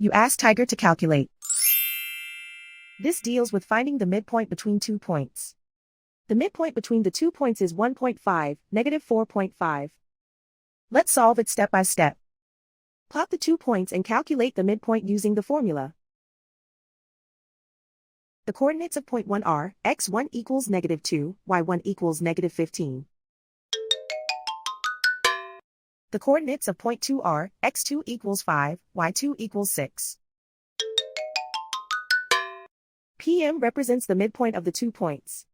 You ask Tiger to calculate. This deals with finding the midpoint between 2 points. The midpoint between the 2 points is 1.5, negative 4.5. Let's solve it step by step. Plot the 2 points and calculate the midpoint using the formula. The coordinates of point 1 are, x1 equals negative 2, y1 equals negative 15. The coordinates of point 2 are, x2 equals 5, y2 equals 6. PM represents the midpoint of the 2 points.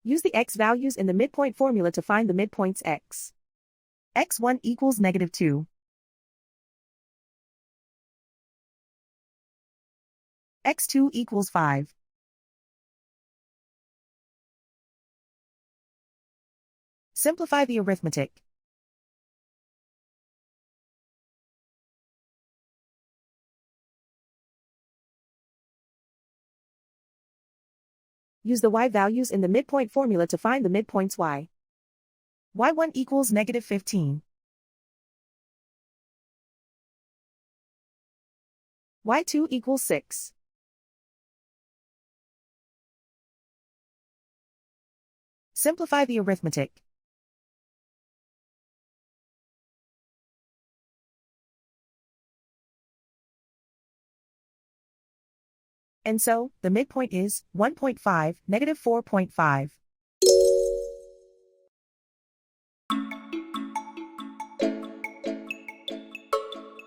Use the x values in the midpoint formula to find the midpoints x. x1 equals negative 2. x2 equals 5. Simplify the arithmetic. Use the y values in the midpoint formula to find the midpoints y. y1 equals negative 15. y2 equals 6. Simplify the arithmetic. And so, the midpoint is 1.5, negative 4.5.